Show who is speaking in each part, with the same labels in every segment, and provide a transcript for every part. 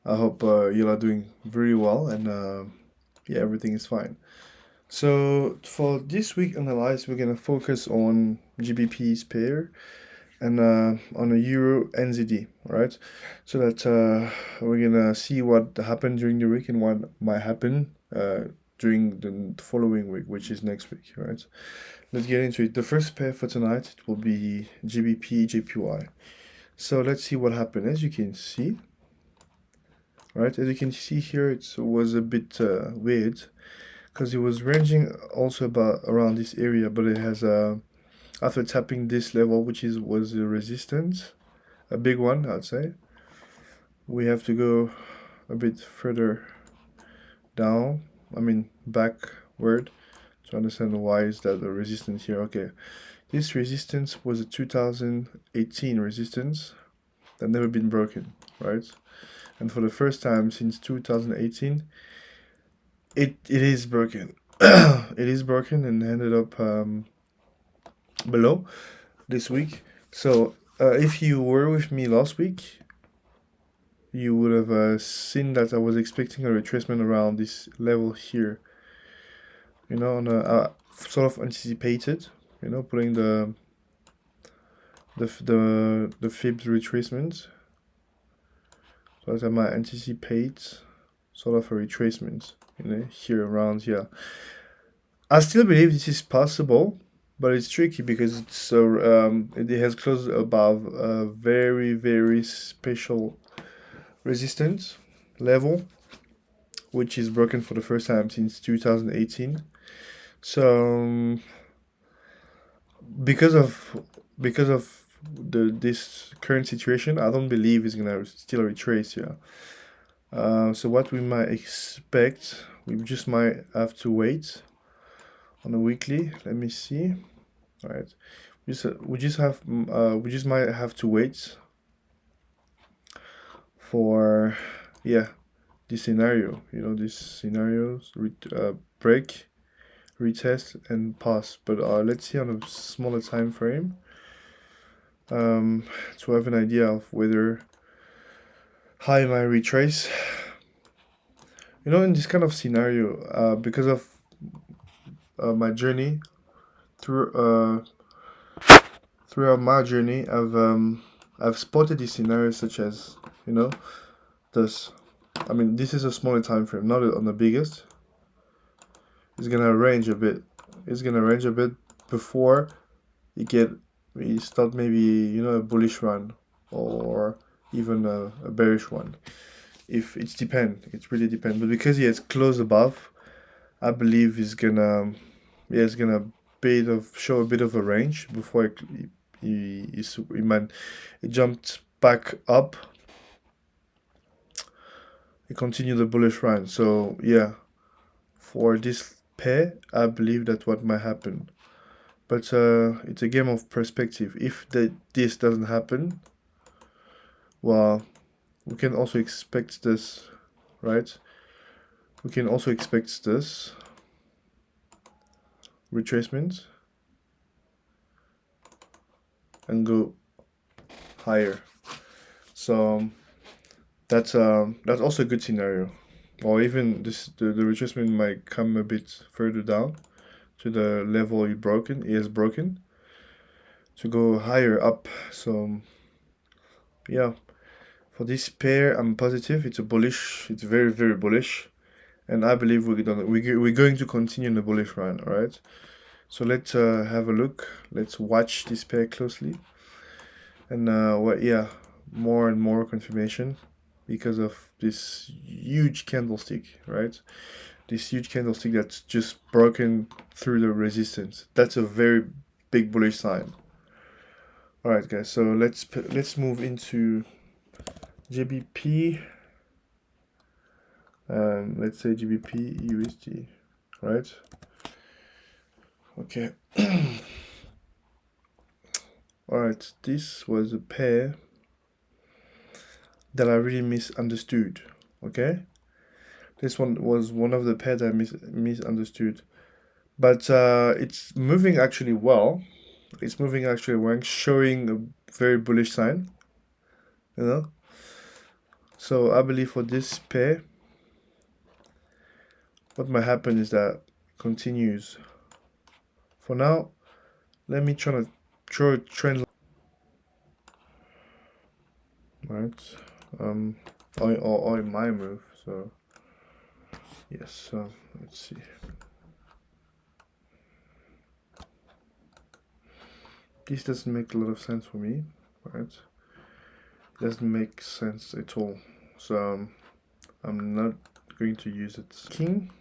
Speaker 1: I hope you are doing very well, and yeah, everything is fine. So for this week analyze, we're gonna focus on GBP's pair and on a EURNZD, right? So that we're gonna see what happened during the week and what might happen during the following week, which is next week, right? Let's get into it. The first pair for tonight, it will be GBPJPY. So let's see what happened. As you can see, right, as you can see here, it was a bit weird because it was ranging also about around this area, but it has after tapping this level, which was a resistance, a big one, I'd say, we have to go a bit further down, I mean backward, to understand why is that the resistance here. Okay, this resistance was a 2018 resistance that never been broken, right? And for the first time since 2018, it is broken. It is broken and ended up below this week. So if you were with me last week, you would have seen that I was expecting a retracement around this level here. You know, on a sort of anticipated. You know, putting the fib retracement. So that I might anticipate sort of a retracement. You know, here around here. I still believe this is possible, but it's tricky because it has closed above a very special resistance level, which is broken for the first time since 2018. So because of this current situation, I don't believe it's gonna still retrace here. So what we might expect, we just might have to wait on a weekly. Let me see. All right, we just might have to wait for this scenario. You know, these scenarios break, retest, and pass. But let's see on a smaller time frame to have an idea of whether how I might retrace. You know, in this kind of scenario, because of my journey throughout my journey, I've spotted these scenarios such as, you know, this. I mean, this is a smaller time frame, not on the biggest. It's gonna range a bit. It's gonna range a bit before we start maybe, you know, a bullish run or even a bearish one. If it's depend, it really depends. But because it's close above, I believe it's gonna show a bit of a range before it jumped back up. It continued the bullish run. So yeah, for this pair, I believe that's what might happen. But it's a game of perspective. If this doesn't happen, well, we can also expect this, right? We can also expect this retracement and go higher. So that's also a good scenario. Or even the retracement might come a bit further down to the level it has broken to go higher up. So yeah, for this pair, I'm positive it's very bullish, and I believe we're going to continue in the bullish run. All right, so let's have a look. Let's watch this pair closely, and more and more confirmation because of this huge candlestick, right? This huge candlestick that's just broken through the resistance. That's a very big bullish sign. All right, guys. So let's move into GBP. Let's say GBP USD, right? Okay. All right. This was a pair that I really misunderstood. Okay. This one was one of the pairs I misunderstood, but it's moving actually well. It's moving actually well, showing a very bullish sign. You know, So I believe for this pair, what might happen is that continues. For now, let me try to draw a trend. Right, or in my move. So yes, let's see. This doesn't make a lot of sense for me, right? It doesn't make sense at all. So I'm not going to use it. King,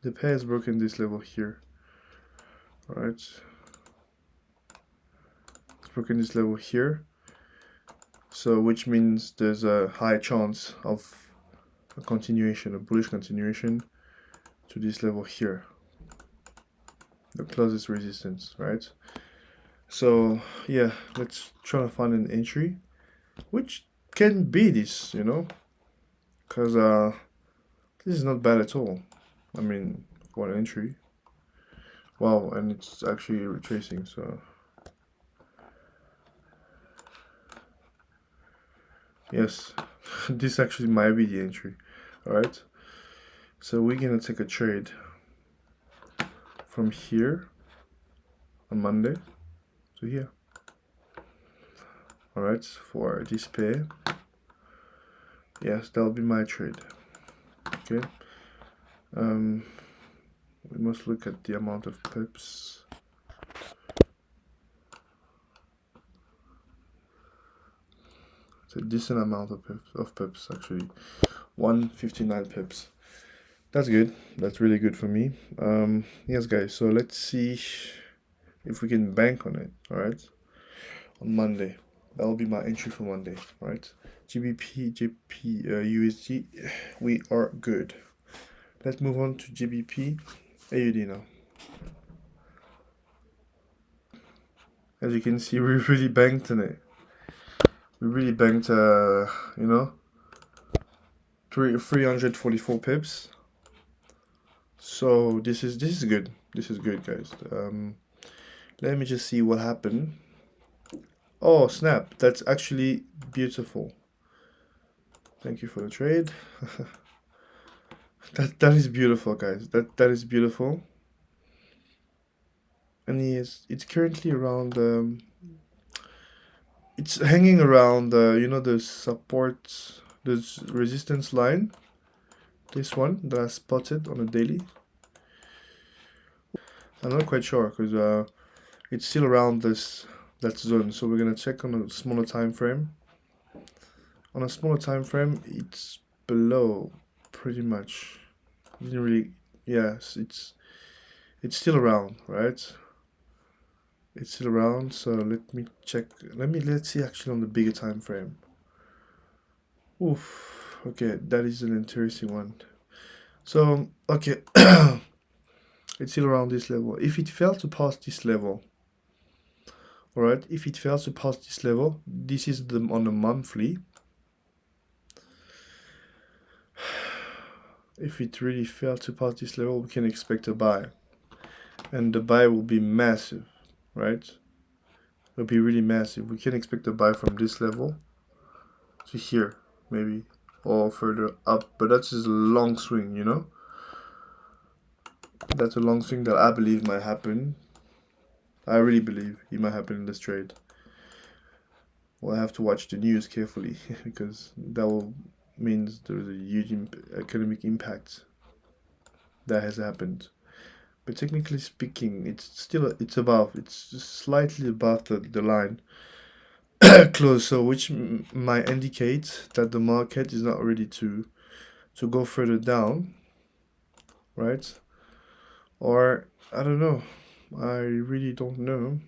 Speaker 1: the pair has broken this level here, right? It's broken this level here. So which means there's a high chance of a continuation, a bullish continuation to this level here, the closest resistance, right? So yeah, let's try to find an entry which can be this, you know, because this is not bad at all. I mean, for an entry. Wow, and it's actually retracing, so yes, this actually might be the entry. Alright, so we're gonna take a trade from here on Monday to here. Alright, for this pair. Yes, that'll be my trade. Okay. We must look at the amount of pips. It's a decent amount of pips actually. 159 pips. That's good. That's really good for me. Yes, guys. So let's see if we can bank on it. All right. On Monday, that will be my entry for Monday. All right. GBPJPY USD. We are good. Let's move on to GBP AUD now. As you can see, we really banked on it. We really banked, you know, 344 pips. So this is good. This is good, guys. Let me just see what happened. Oh snap! That's actually beautiful. Thank you for the trade. that is beautiful, guys. That is beautiful. And it's currently around. It's hanging around. You know, the support, the resistance line. This one that I spotted on a daily. I'm not quite sure because it's still around that zone. So we're gonna check on a smaller time frame. On a smaller time frame, it's below pretty much. Didn't really. Yes, it's still around, right? It's still around. So let me check. Let's see actually on the bigger time frame. Oof. Okay, that is an interesting one. So okay. It's still around this level. If it fails to pass this level, alright, if it fails to pass this level, this is on the monthly. If it really fails to pass this level, we can expect a buy. And the buy will be massive, right? It'll be really massive. We can expect a buy from this level to here, maybe, or further up. But that's just a long swing, you know? That's a long swing that I believe might happen. I really believe it might happen in this trade. Well, I have to watch the news carefully because that will means there's a huge economic impact that has happened. But technically speaking, it's just slightly above the line close, so which might indicate that the market is not ready to go further down, right? Or I don't know. I really don't know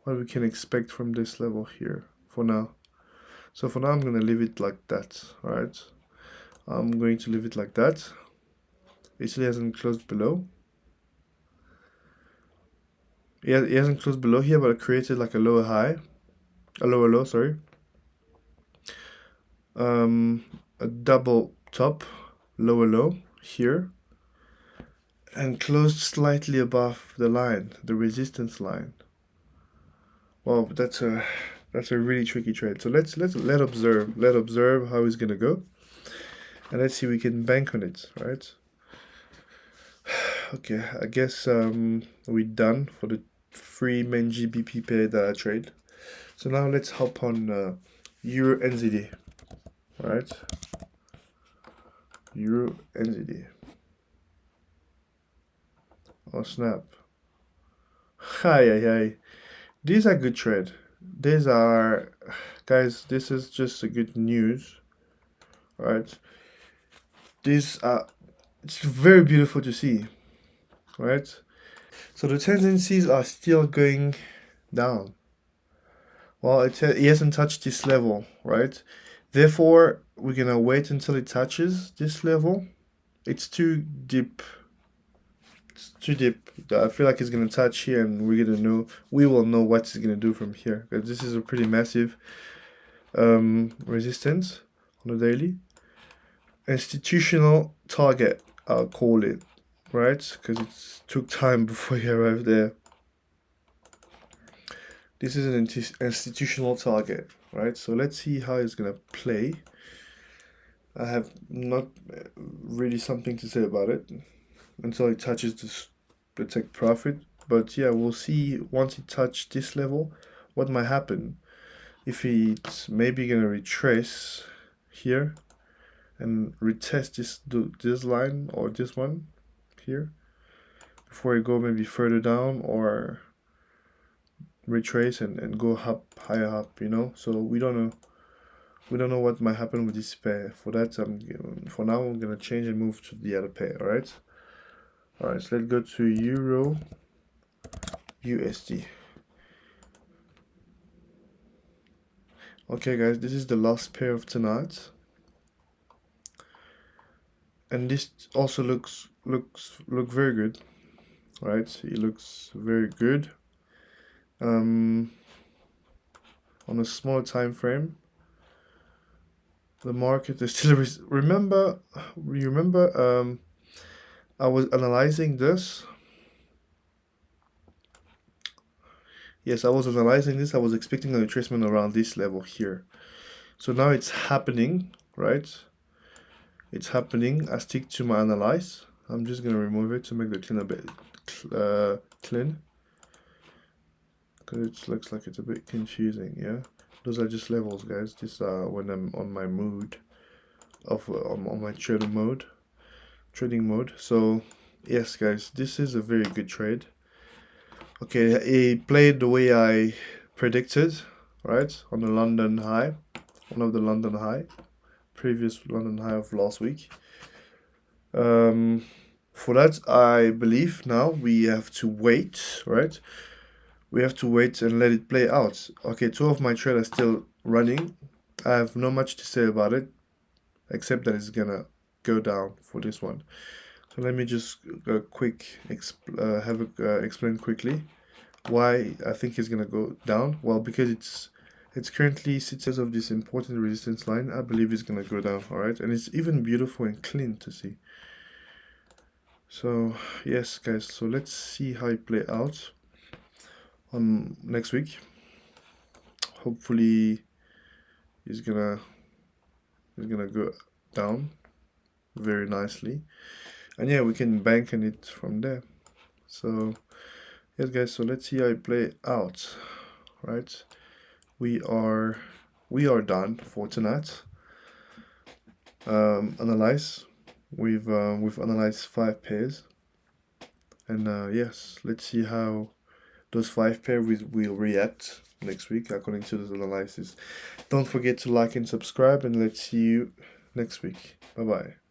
Speaker 1: what we can expect from this level here for now. So for now, I'm going to leave it like that, alright? I'm going to leave it like that. It still hasn't closed below. It hasn't closed below here, but it created like a lower high. A lower low, sorry. A double top, lower low here. And closed slightly above the line, the resistance line. Well, that's a That's a really tricky trade. So let's observe how it's gonna go, and let's see if we can bank on it, right? Okay, I guess we're done for the 3 main GBP pair that I trade. So now let's hop on EURNZD, right? EURNZD. Oh snap! Hi. These are good trade. These are, guys. This is just a good news, right? These are. It's very beautiful to see, right? So the tendencies are still going down. Well, it hasn't touched this level, right? Therefore, we're gonna wait until it touches this level. It's too deep. It's too deep. I feel like it's gonna touch here, and we will know what it's gonna do from here. Because this is a pretty massive resistance on the daily. Institutional target, I'll call it, right? Because it took time before he arrived there. This is an institutional target, right? So let's see how it's gonna play. I have not really something to say about it until it touches the take profit. But yeah, we'll see once it touches this level what might happen. If it's maybe gonna retrace here and retest this line or this one here before it go maybe further down, or retrace and go up higher up, you know. So we don't know what might happen with this pair. For that, for now I'm gonna change and move to the other pair. All right, so let's go to Euro USD. Okay guys, this is the last pair of tonight, and this also looks very good, right? It looks very good on a small time frame. The market is still remember I was analyzing this. Yes, I was analyzing this. I was expecting a retracement around this level here. So now it's happening, right? It's happening. I stick to my analyze. I'm just gonna remove it to make the clean a bit clean, because it looks like it's a bit confusing. Yeah, those are just levels, guys. These are when I'm on my mood of on my trading mode. So yes guys, this is a very good trade. Okay, it played the way I predicted, right? On the London high, one of the London high, previous London high of last week. For that, I believe now we have to wait, right? We have to wait and let it play out. Okay, 2 of my trades are still running. I have not much to say about it, except that it's gonna go down for this one. So let me just explain quickly why I think it's gonna go down. Well, because it's currently sits of this important resistance line. I believe it's gonna go down. All right, and it's even beautiful and clean to see. So yes guys, so let's see how it play out on next week. Hopefully it's gonna go down very nicely, and yeah, we can bank on it from there. So yes guys, so let's see how it play out. Right, we are done for tonight. Analyze. We've analyzed 5 pairs, and yes, let's see how those 5 pairs will react next week according to this analysis. Don't forget to like and subscribe, and let's see you next week. Bye bye.